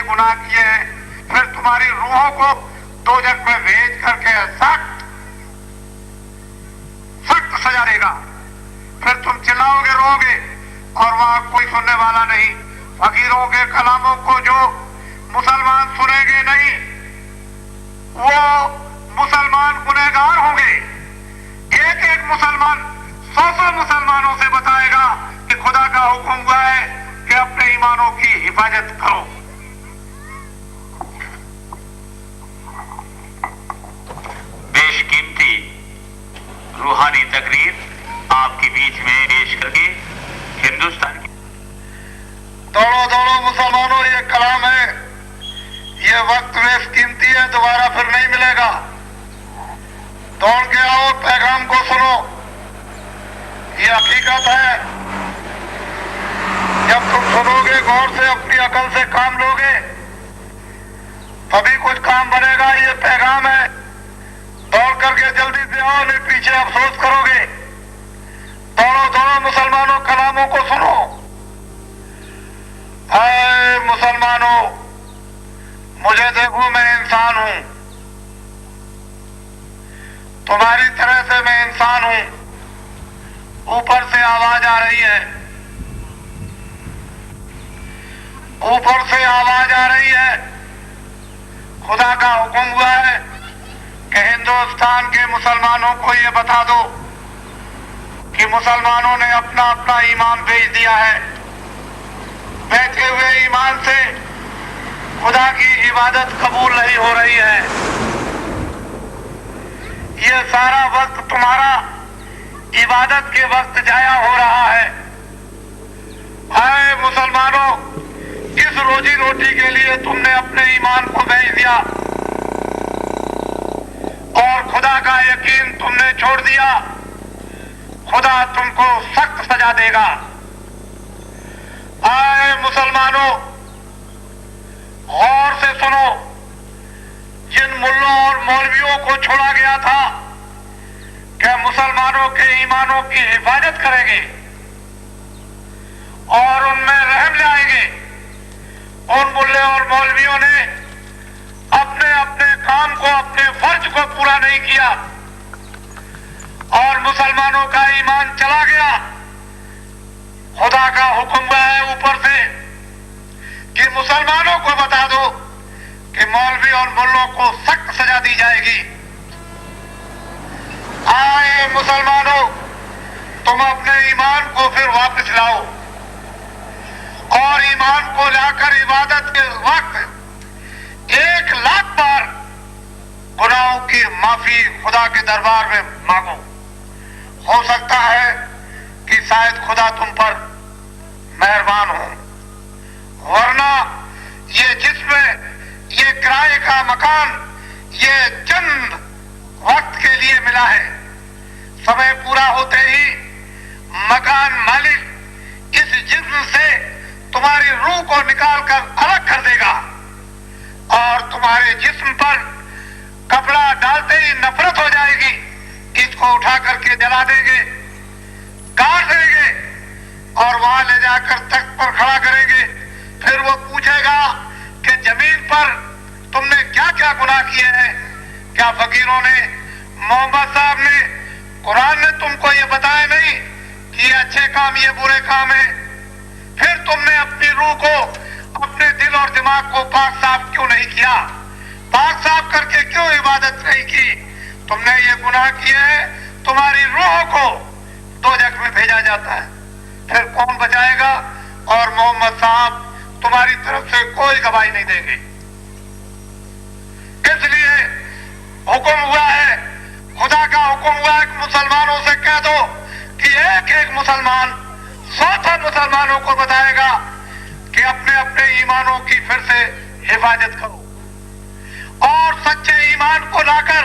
गुनाह किए हैं, फिर तुम्हारी रूहों को दोजख में भेज करके सख्त सख्त सजा देगा। फिर तुम चिल्लाओगे, रोओगे और वहां कोई सुनने वाला नहीं। फकीरों के कलामों को जो मुसलमान सुनेंगे नहीं, वो मुसलमान गुनहगार होंगे। एक एक मुसलमान 100 मुसलमानों से बताएगा कि खुदा का हुक्म हुआ है कि अपने ईमानों की हिफाजत करो। बेशकीमती रूहानी तकरीर आपके बीच में पेश करके हिंदुस्तान की दौड़ो दौड़ो मुसलमानों, ये कलाम है, ये वक्त बेशकीमती है, दोबारा फिर नहीं मिलेगा। दौड़ के आओ, पैगाम को सुनो, ये हकीकत है। जब तुम सुनोगे, गौर से अपनी अकल से काम लोगे, तभी कुछ काम बनेगा। ये पैगाम है, दौड़ करके जल्दी से आओ, नहीं पीछे अफसोस करोगे। दौड़ो दौड़ो मुसलमानों, कलामों को सुनो। हाय मुसलमानों, मुझे देखो, मैं इंसान हूं, तुम्हारी तरह से मैं इंसान हूं। ऊपर से आवाज आ रही है, ऊपर से आवाज आ रही है। खुदा का हुक्म हुआ है कि हिंदुस्तान के मुसलमानों को ये बता दो कि मुसलमानों ने अपना अपना ईमान भेज दिया है। बैठे हुए ईमान से खुदा की इबादत कबूल नहीं हो रही है। ये सारा वक्त तुम्हारा इबादत के वक्त जाया हो रहा है। आए मुसलमानों, इस रोजी रोटी के लिए तुमने अपने ईमान को बेच दिया और खुदा का यकीन तुमने छोड़ दिया। खुदा तुमको सख्त सजा देगा। आए मुसलमानों, गौर से सुनो, जिन मुल्लों और मौलवियों को छोड़ा गया था कि मुसलमानों के ईमानों की हिफाजत करेंगे और उनमें रहम लाएंगे, उन मुल्ले और मौलवियों ने अपने अपने काम को, अपने फर्ज को पूरा नहीं किया और मुसलमानों का ईमान चला गया। खुदा का हुक्म हुआ है ऊपर से कि मुसलमानों को बता दो कि मौलवी और मुल्लों को सख्त सजा दी जाएगी। आए मुसलमानों, तुम अपने ईमान को फिर वापस लाओ और ईमान को लाकर इबादत के वक्त 1,00,000 बार गुनाहों की माफी खुदा के दरबार में मांगो। हो सकता है कि शायद खुदा तुम पर मेहरबान हो, वरना ये जिस्म, ये किराए का मकान, ये चंद वक्त के लिए मिला है। समय पूरा होते ही मकान मालिक इस जिस्म से तुम्हारी रूह को निकालकर अलग कर देगा और तुम्हारे जिस्म पर कपड़ा डालते ही नफरत हो जाएगी। इसको उठा करके जला देंगे, काट देंगे और वहां ले जाकर तख्त पर खड़ा करेंगे। फिर वो पूछेगा कि जमीन पर तुमने क्या क्या गुनाह किए हैं। क्या फकीरों ने, मोहम्मद साहब ने, कुरान ने तुमको ये बताया नहीं कि ये अच्छे काम, ये बुरे काम है? फिर तुमने अपनी रूह को, अपने दिल और दिमाग को पाक साफ क्यों नहीं किया? पाक साफ करके क्यों इबादत नहीं की? तुमने ये गुनाह किए हैं, तुम्हारी रूह को दोजख में भेजा जाता है। फिर कौन बचाएगा? और मोहम्मद साहब तुम्हारी तरफ से कोई गवाही नहीं देंगे। इसलिए हुक्म हुआ है, खुदा का हुक्म हुआ है कि मुसलमानों से कह दो कि एक एक मुसलमान 100 मुसलमानों को बताएगा कि अपने अपने ईमानों की फिर से हिफाजत करो और सच्चे ईमान को लाकर,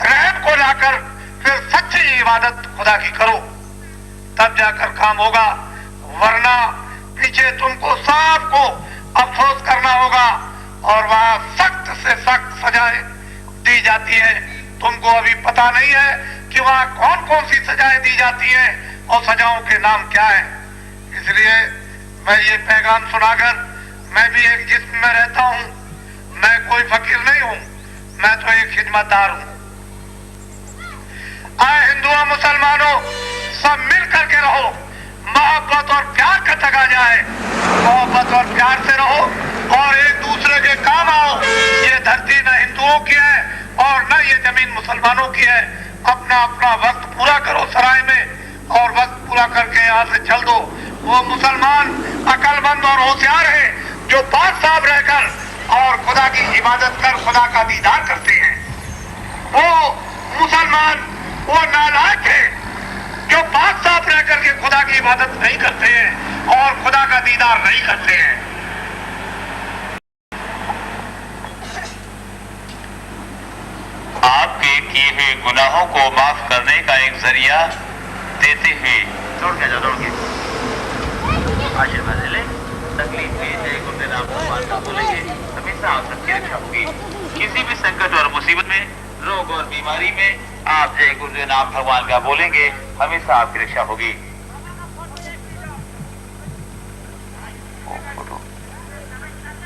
रहम को लाकर फिर सच्ची इबादत खुदा की करो, तब जाकर काम होगा। वरना पीछे तुमको सबको अफसोस करना होगा और वहां सख्त से सख्त सजाएं दी जाती है। तुमको अभी पता नहीं है कि वहां कौन कौन सी सजाएं दी जाती हैं और सजाओं के नाम क्या है। इसलिए मैं ये पैगाम सुनाकर, मैं भी एक जिस्म में रहता हूं, मैं तो एक खिदमतदार हूं। आए हिंदुओं मुसलमानों सब मिल करके रहो, मोहब्बत और प्यार का तकाजा है, मोहब्बत और प्यार से रहो और एक दूसरे के काम आओ। ये धरती न हिंदुओं की है और न ये जमीन मुसलमानों की है। अपना अपना वक्त पूरा करो सराय में और वक्त पूरा करके यहाँ से चल दो। वो मुसलमान अक्लमंद और होशियार है जो पाक साफ रहकर और खुदा की इबादत कर खुदा का दीदार करते हैं। वो मुसलमान वो नालायक है जो पाक साफ रह करके खुदा की इबादत नहीं करते हैं और खुदा का दीदार नहीं करते हैं। आपके किए हुए गुनाहों को माफ करने का एक जरिया देते हुए दौड़ के आशीर्वाद ले। तकलीफ में जय गुरुदेव नाम भगवान का बोलेंगे, हमेशा आप सबकी रक्षा होगी। किसी भी संकट और मुसीबत में, रोग और बीमारी में आप जय गुरुदेव नाम भगवान का बोलेंगे, हमेशा आपकी रक्षा होगी।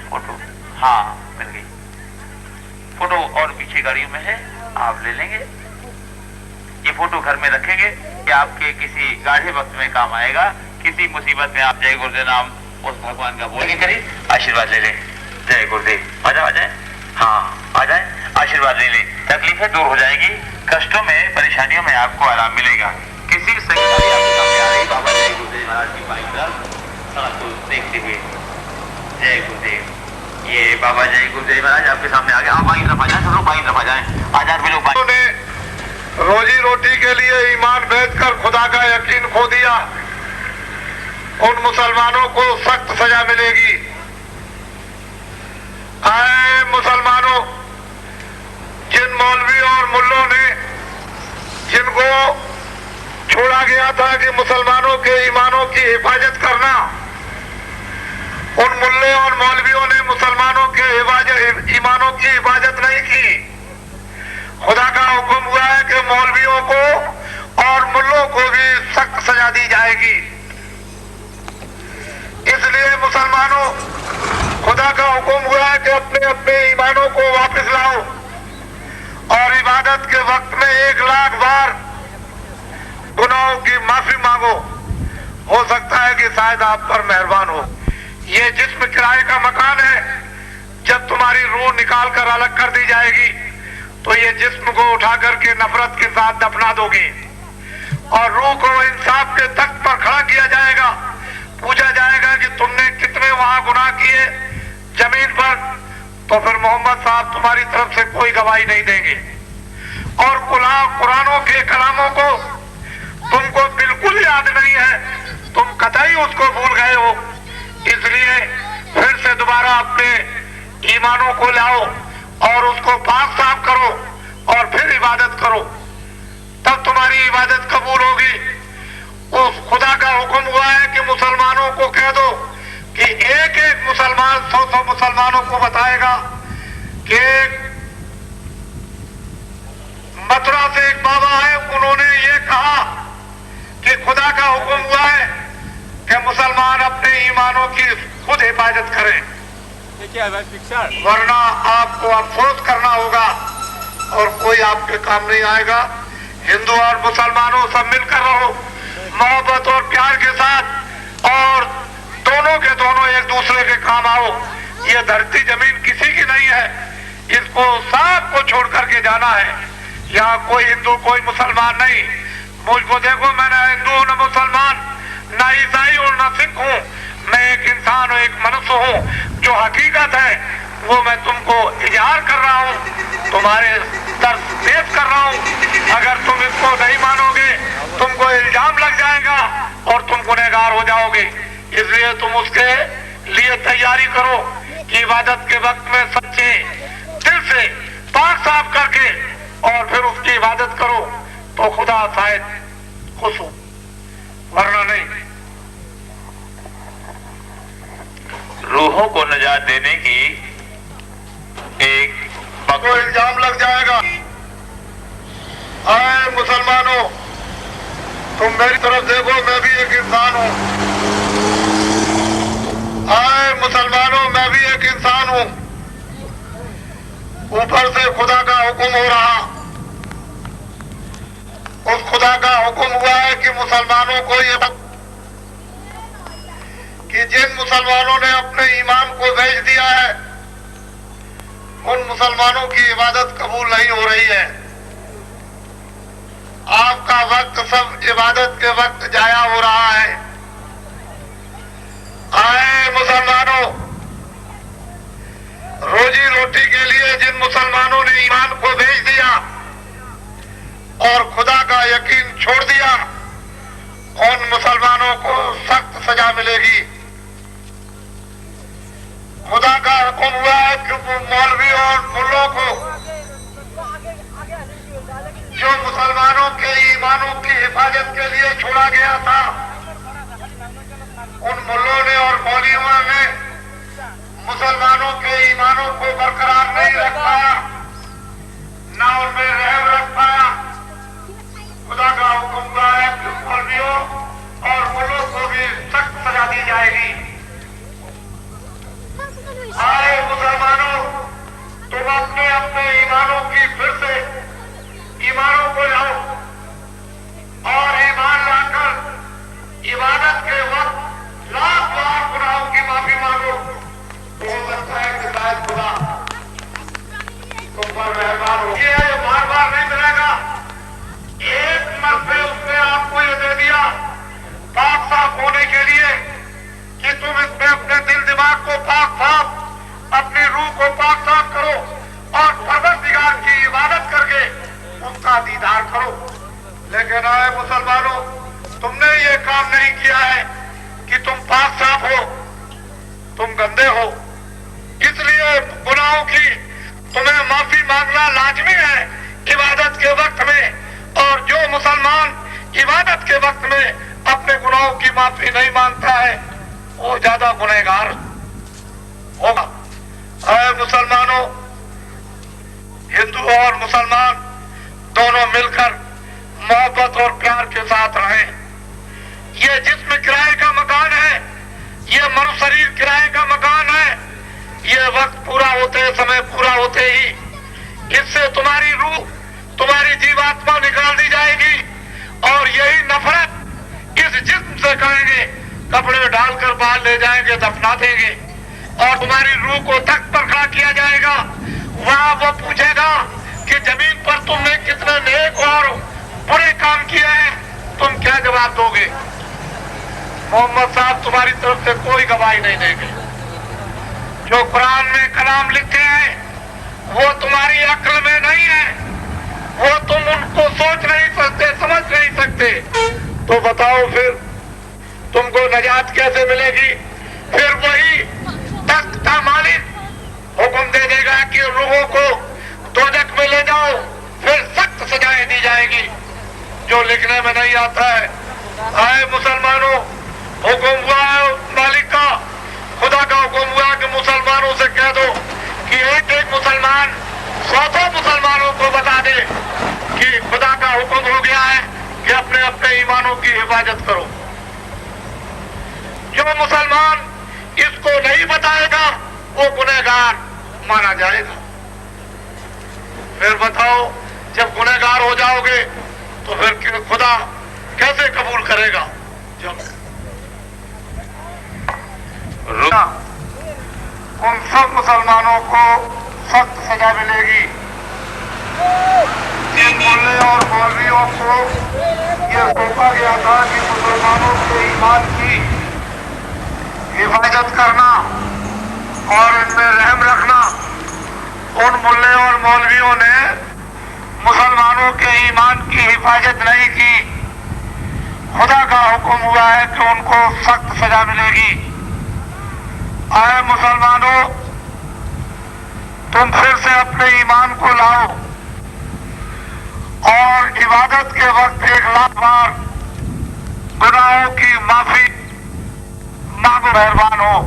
फोटो हाँ मिल गई। फोटो और पीछे गाड़ियों में है, आप ले लेंगे। ये फोटो घर में रखेंगे कि आपके किसी गाढ़े वक्त में काम आएगा। किसी मुसीबत में आप जय गुरुदेव नाम उस भगवान का बोलेंगे, करिए आशीर्वाद ले ले। जय गुरुदेव। आ जाए हाँ आ जाए, आशीर्वाद ले ले। तकलीफें दूर हो जाएगी, कष्टों में परेशानियों में आपको आराम मिलेगा। किसी भी संकट आपके सामने आ रही, बाबा जय गुरुदेव महाराज की बाई तरफ सड़क को देखते हुए जय गुरुदेव। ये बाबा जय गुरुदेव महाराज आपके सामने आ गए। आप बाई तरफ आ जाए, सब लोग बाई तरफ आ जाए। आजाद भी लोग ने रोजी रोटी के लिए ईमान बेचकर खुदा का यकीन खो दिया, उन मुसलमानों को सख्त सजा मिलेगी। आए मुसलमानों, जिन मौलवी और मुल्लों ने जिनको छोड़ा गया था कि मुसलमानों के ईमानों की हिफाजत करना, उन मुल्ले और मौलवियों ने मुसलमानों के ईमानों की हिफाजत नहीं की। खुदा का हुक्म हुआ है कि मौलवियों को और मुल्लों को भी सख्त सजा दी जाएगी। इसलिए मुसलमानों, खुदा का हुक्म हुआ है कि अपने अपने ईमानों को वापस लाओ और इबादत के वक्त में 1,00,000 बार गुनाहों की माफी मांगो। हो सकता है कि शायद आप पर मेहरबान हो। ये जिस्म किराए का मकान है, जब तुम्हारी रूह निकाल कर अलग कर दी जाएगी तो ये जिस्म को उठा करके नफरत के साथ दफना दोगे और रूह को इंसाफ के तख्त पर खड़ा किया जाएगा। पूछा जाएगा कि तुमने कितने वहां गुनाह किए जमीन पर, तो फिर मोहम्मद साहब तुम्हारी तरफ से कोई गवाही नहीं देंगे और कुरानों के कलामों को तुमको बिल्कुल याद नहीं है, तुम कतई उसको भूल गए हो। इसलिए फिर से दोबारा अपने ईमानों को लाओ और उसको पाक साफ करो और फिर इबादत करो, तब तुम्हारी इबादत कबूल होगी। उस खुदा का हुक्म हुआ है कि मुसलमानों को कह दो कि एक एक मुसलमान 100 मुसलमानों को बताएगा कि मथुरा से एक बाबा है, उन्होंने ये कहा कि खुदा का हुक्म हुआ है कि मुसलमान अपने ईमानों की खुद हिफाजत करें, वरना आपको अफसोस करना होगा और कोई आपके काम नहीं आएगा। हिंदू और मुसलमानों सब मिलकर रहो मोहब्बत और प्यार के साथ और दोनों के दोनों एक दूसरे के काम आओ। ये धरती जमीन किसी की नहीं है, इसको सबको छोड़ करके जाना है। यहाँ कोई हिंदू कोई मुसलमान नहीं। मुझको देखो, मैं न हिंदू न मुसलमान न ईसाई और न सिख हूँ, मैं एक इंसान हूँ, एक मनुष्य हूँ। जो हकीकत है वो मैं तुमको इजहार कर रहा हूँ, तुम्हारे दर्द पेश कर रहा हूँ। अगर तुम इसको नहीं मानोगे तुमको इल्जाम लग जाएगा और तुम गुनहगार हो जाओगे। इसलिए तुम उसके लिए तैयारी करो कि इबादत के वक्त में सच्चे दिल से पाक साफ करके और फिर उसकी इबादत करो तो खुदा शायद खुश हो, वरना नहीं। रूहों को नजात देने की एक को इल्जाम लग जाएगा। आए मुसलमानों, तुम मेरी तरफ देखो, मैं भी एक इंसान हूँ। आए मुसलमानों, मैं भी एक इंसान हूँ। ऊपर से खुदा का हुक्म हो रहा। उस खुदा का हुक्म हुआ है कि मुसलमानों को ये कि जिन मुसलमानों ने अपने ईमान को बेच दिया है उन मुसलमानों की इबादत कबूल नहीं हो रही है। आपका वक्त सब इबादत के वक्त जाया हो रहा है। आए मुसलमानों, रोजी रोटी के लिए जिन मुसलमानों ने ईमान को बेच दिया और खुदा का यकीन छोड़ दिया, उन मुसलमानों को सख्त सजा मिलेगी। खुदा का हुक्म हुआ है कि मौलवी और मुल्लों को जो मुसलमानों के ईमानों की हिफाजत के लिए छोड़ा गया था, उन मुल्लों ने और मौलवियों ने मुसलमानों के ईमानों को बरकरार नहीं रख पाया, न उनमें रहम रख पाया। खुदा का हुक्म हुआ है कि मौलवियों और मुल्लों को भी सख्त सजा दी जाएगी। आए मुसलमानों, तुम अपने अपने ईमानों की फिर से ईमानों को लाओ और ईमान लाकर इबादत के वक्त लाख बार गुनाहों की माफी मांगो। तो हो सकता है कि शायद खुदा तुम पर मेहरबान हो। ये बार बार नहीं मिलेगा। एक मरतबे उसने आपको ये दे दिया पाक साफ होने के लिए कि तुम इसमें अपने दिल दिमाग को पाक साफ, अपनी रूह को पाक साफ करो और परवरदिगार की इबादत करके उसका दीदार करो। लेकिन आए मुसलमानों, तुमने ये काम नहीं किया है कि तुम पाक साफ हो, तुम गंदे हो। इसलिए गुनाहों की तुम्हें माफी मांगना लाजमी है इबादत के वक्त में। और जो मुसलमान इबादत के वक्त में अपने गुनाहों की माफी नहीं मांगता है वो ज्यादा गुनहगार होगा। अरे मुसलमानों, हिंदू और मुसलमान दोनों मिलकर मोहब्बत और प्यार के साथ रहें। ये जिस्म किराए का मकान है, ये मनु शरीर किराए का मकान है। ये वक्त पूरा होते, समय पूरा होते ही इससे तुम्हारी रूह, तुम्हारी जीवात्मा निकाल दी जाएगी और यही नफरत इस जिस्म से करेंगे, कपड़े डालकर बाहर ले जाएंगे, दफना देंगे और तुम्हारी रूह को तख्त पर खड़ा किया जाएगा। वहां वो पूछेगा कि जमीन पर तुमने कितने नेक और बुरे काम किए हैं, तुम क्या जवाब दोगे? मोहम्मद साहब तुम्हारी तरफ से कोई गवाही नहीं देंगे। जो कुरान में कलाम लिखे हैं वो तुम्हारी अक्ल में नहीं है, वो तुम उनको सोच नहीं सकते, समझ नहीं सकते। तो बताओ फिर तुमको नजात कैसे मिलेगी? फिर वही तख्त का मालिक हुक्म दे देगा कि रूहों को दोजख में ले जाओ, फिर सख्त सजाएं दी जाएगी जो लिखने में नहीं आता है। आए मुसलमानों, हुक्म हुआ है मालिक का, खुदा का हुक्म हुआ कि मुसलमानों से कह दो कि एक एक मुसलमान 100 मुसलमानों को बता दे कि खुदा का हुक्म हो गया है कि अपने अपने ईमानों की हिफाजत करो। जो मुसलमान इसको नहीं बताएगा वो गुनहगार माना जाएगा। फिर बताओ, जब गुनहगार हो जाओगे तो फिर खुदा कैसे कबूल करेगा? जब उन सब मुसलमानों को सख्त सजा मिलेगी जिन मुल्ले और मौलवियों को यह सौंपा गया था कि मुसलमानों के ईमान की हिफाजत करना और इनमें रहम रखना। उन मुल्ले और मौलवियों ने मुसलमानों के ईमान की हिफाजत नहीं की। खुदा का हुक्म हुआ है कि उनको सख्त सजा मिलेगी। आए मुसलमानों, तुम फिर से अपने ईमान को लाओ और इबादत के वक्त 1,00,000 बार गुनाहों की माफी मांगो, मेहरबान हो।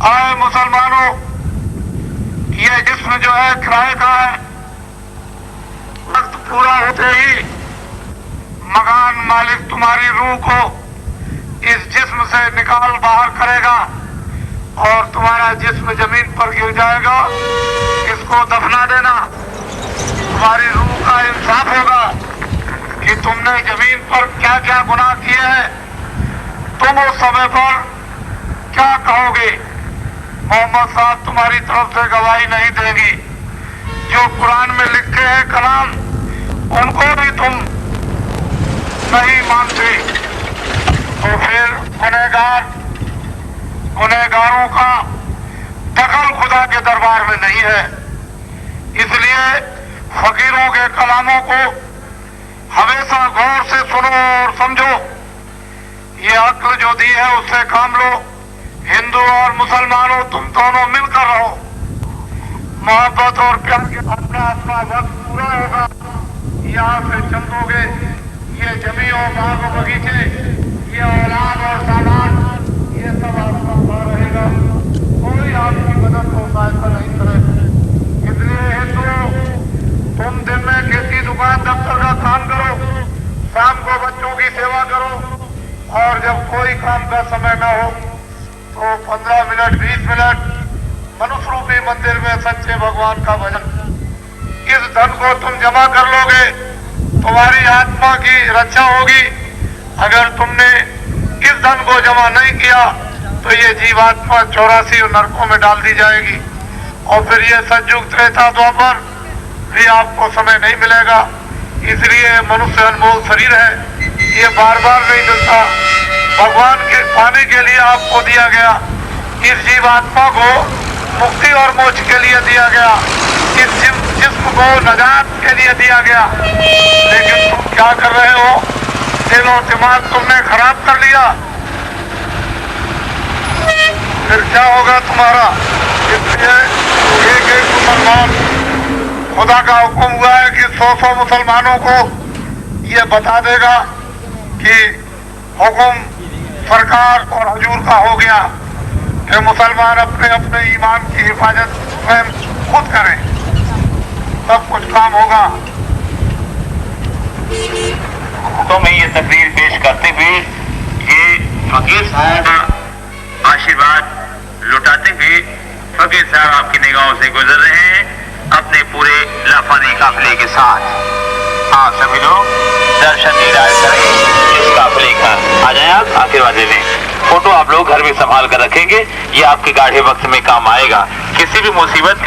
आए मुसलमानों, ये जिस्म जो है किराए का है। वक्त पूरा होते ही मकान मालिक तुम्हारी रूह को इस जिस्म से निकाल बाहर करेगा और तुम्हारा जिस्म जमीन पर गिर जाएगा। इस को दफना देना। तुम्हारी रूह का इंसाफ होगा कि तुमने जमीन पर क्या क्या गुनाह किए हैं। तुम उस समय पर क्या कहोगे? मोहम्मद साहब तुम्हारी तरफ से गवाही नहीं देंगी। जो कुरान में लिखे हैं कलाम, उनको भी तुम नहीं मानते, तो फिर गुनहगारों का दखल खुदा के दरबार में नहीं है। इसलिए फकीरों के कलामों को हमेशा गौर से सुनो और समझो। ये अक्ल जो दी है उससे काम लो। हिंदू और मुसलमानों, तुम दोनों मिलकर रहो। मोहब्बत और प्यार के अपना अपना वक्त पूरा होगा, यहाँ से चल दोगे। ये जमी और बाग और बगीचे, ये औलाद और सामान, ये सब आपका पार रहेगा। कोई आपकी मदद को सहायता नहीं करे। इसलिए हिंदुओं, तुम दिन में खेती, दुकान, दफ्तर का काम करो, शाम को बच्चों की सेवा करो, और जब कोई काम का समय न हो तो 15 मिनट 20 मिनट मनुष्य रूपी मंदिर में सच्चे भगवान का भजन। इस धन को तुम जमा कर लोगे, तुम्हारी आत्मा की रक्षा होगी। अगर तुमने इस धन को जमा नहीं किया तो ये जीवात्मा 84 नरकों में डाल दी जाएगी, और फिर ये सतयुग त्रेता द्वापर भी आपको समय नहीं मिलेगा। इसलिए मनुष्य अनमोल शरीर है, ये बार बार नहीं मिलता। भगवान के पाने के लिए आपको दिया गया। इस जीवात्मा को मुक्ति और मोक्ष के लिए दिया गया, इस जिस्म को नजात के लिए दिया गया। लेकिन तुम क्या कर रहे हो? दिल और दिमाग तुमने खराब कर लिया, फिर क्या होगा तुम्हारा? इसलिए एक मुसलमान, खुदा का हुक्म हुआ है कि 100 मुसलमानों को ये बता देगा कि हुक्म सरकार और हुजूर का हो गया कि मुसलमान अपने अपने ईमान की हिफाजत स्वयं खुद करें, तब कुछ काम होगा। तो मैं ये तकरीर पेश करते हुए ये फकीर साहब का आशीर्वाद लुटाते हुए, फकीर साहब आपकी निगाहों से गुजर रहे हैं अपने पूरे लाफानी काफिले के साथ। आप सभी लोग दर्शन दीदार करें इस काफिले का। आ जाए, आप आशीर्वाद दे दें। फोटो आप लोग घर में संभाल कर रखेंगे, ये आपके गाढ़े वक्त में काम आएगा। किसी भी मुसीबत